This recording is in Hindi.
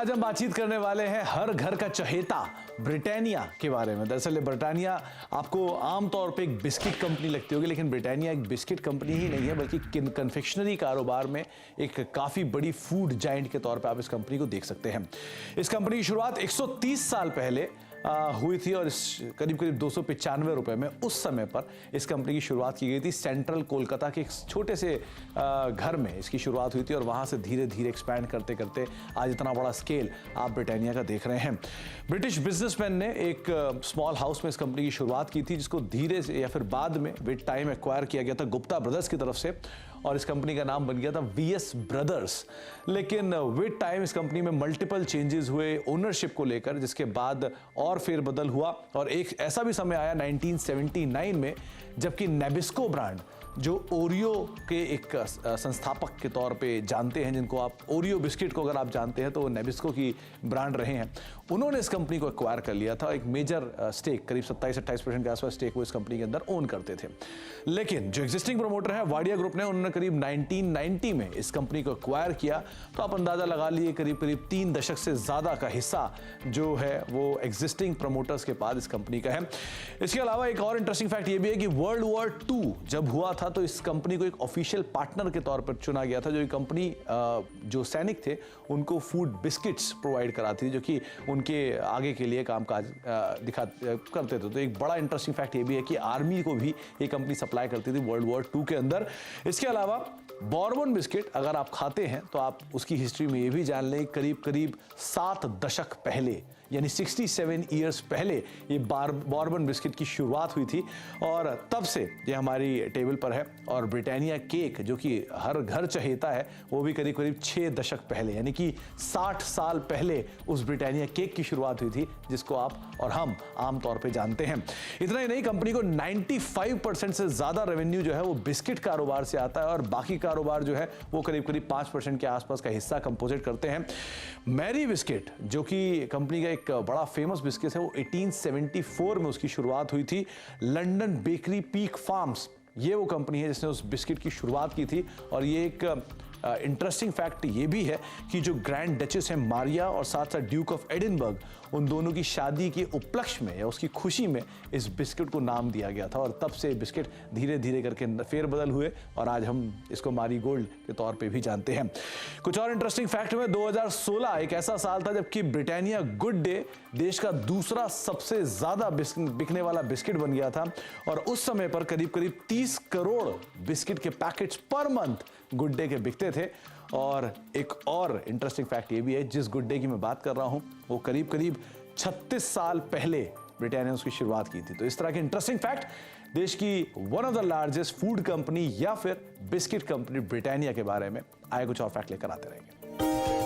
आज हम बातचीत करने वाले हैं हर घर का चहेता ब्रिटानिया के बारे में। दरअसल ब्रिटानिया आपको आमतौर पे एक बिस्किट कंपनी लगती होगी, लेकिन ब्रिटानिया एक बिस्किट कंपनी ही नहीं है, बल्कि कन्फेक्शनरी कारोबार में एक काफ़ी बड़ी फूड जायंट के तौर पे आप इस कंपनी को देख सकते हैं। इस कंपनी की शुरुआत 130 साल पहले हुई थी और इस करीब 295 रुपए में उस समय पर इस कंपनी की शुरुआत की गई थी। सेंट्रल कोलकाता के एक छोटे से घर में इसकी शुरुआत हुई थी और वहां से धीरे धीरे एक्सपैंड करते करते आज इतना बड़ा स्केल आप ब्रिटानिया का देख रहे हैं। ब्रिटिश बिजनेसमैन ने एक स्मॉल हाउस में इस कंपनी की शुरुआत की थी, जिसको धीरे से या फिर बाद में विद टाइम एक्वायर किया गया था गुप्ता ब्रदर्स की तरफ से, और इस कंपनी का नाम बन गया था वीएस ब्रदर्स। लेकिन विद टाइम इस कंपनी में मल्टीपल चेंजेस हुए ओनरशिप को लेकर, जिसके बाद और फेरबदल हुआ और एक ऐसा भी समय आया 1979 में जबकि नेबिस्को ब्रांड, जो ओरियो के एक संस्थापक के तौर पे जानते हैं, जिनको आप ओरियो बिस्किट को अगर आप जानते हैं तो वो नेबिस्को की ब्रांड रहे हैं, उन्होंने इस कंपनी को एक्वायर कर लिया था। एक मेजर स्टेक करीब 27-28% के आसपास स्टेक वो इस कंपनी के अंदर ओन करते थे। लेकिन जो एग्जिस्टिंग प्रमोटर है वाडिया ग्रुप ने, उन्होंने करीब 1990 में इस कंपनी को एक्वायर किया, तो आप अंदाजा लगा लिए करीब 3 दशक से ज्यादा का हिस्सा जो है वो एग्जिस्टिंग प्रमोटर्स के पास इस कंपनी का है। इसके अलावा एक और इंटरेस्टिंग फैक्ट ये भी है कि वर्ल्ड वॉर 2 जब हुआ था तो इस कंपनी को एक ऑफिशियल पार्टनर के तौर पर चुना गया था। जो कंपनी जो सैनिक थे उनको फूड बिस्किट्स प्रोवाइड कराती थी, जो कि उनके आगे के लिए कामकाज करते थे। तो एक बड़ा इंटरेस्टिंग फैक्ट ये भी है कि आर्मी को भी ये कंपनी सप्लाई करती थी वर्ल्ड वॉर 2 के अंदर। इसके अलावा बॉर्बन बिस्किट अगर आप खाते हैं तो आप उसकी हिस्ट्री में ये भी जान लें, करीब 7 दशक पहले यानी 67 ईयर्स पहले ये बॉर्बन बिस्किट की शुरुआत हुई थी और तब से ये हमारी टेबल पर है। और ब्रिटानिया केक जो कि हर घर चहेता है, वो भी करीब 6 दशक पहले यानी कि 60 साल पहले उस ब्रिटानिया केक की शुरुआत हुई थी, जिसको आप और हम आमतौर पे जानते हैं। इतना ही नहीं, कंपनी को 95% से ज्यादा रेवेन्यू जो है वो बिस्किट कारोबार से आता है और बाकी कारोबार जो है वो करीब 5% के आसपास का हिस्सा कंपोजिट करते हैं। मैरी बिस्किट जो कि कंपनी का एक बड़ा फेमस बिस्किट है, वो 1874 में उसकी शुरुआत हुई थी। लंदन बेकरी पीक फार्म्स ये वो कंपनी है जिसने उस बिस्किट की शुरुआत की थी। और ये एक इंटरेस्टिंग फैक्ट ये भी है कि जो ग्रैंड डचेस है मारिया और साथ साथ ड्यूक ऑफ एडिनबर्ग, उन दोनों की शादी के उपलक्ष्य में या उसकी खुशी में इस बिस्किट को नाम दिया गया था और तब से बिस्किट धीरे धीरे करके फेरबदल हुए और आज हम इसको मारी गोल्ड के तौर पे भी जानते हैं। कुछ और इंटरेस्टिंग फैक्ट में 2016 एक ऐसा साल था जबकि ब्रिटानिया गुड डे देश का दूसरा सबसे ज्यादा बिकने वाला बिस्किट बन गया था और उस समय पर करीब 30 करोड़ बिस्किट के packets per month good day के बिकते थे। और एक और इंटरेस्टिंग फैक्ट ये भी है, जिस गुड डे की मैं बात कर रहा हूं वो करीब 36 साल पहले ब्रिटानिया ने उसकी शुरुआत की थी। तो इस तरह के इंटरेस्टिंग फैक्ट देश की one of the largest food company या फिर बिस्किट कंपनी ब्रिटानिया के बारे में आए कुछ और फैक्ट लेकर आते रहेंगे।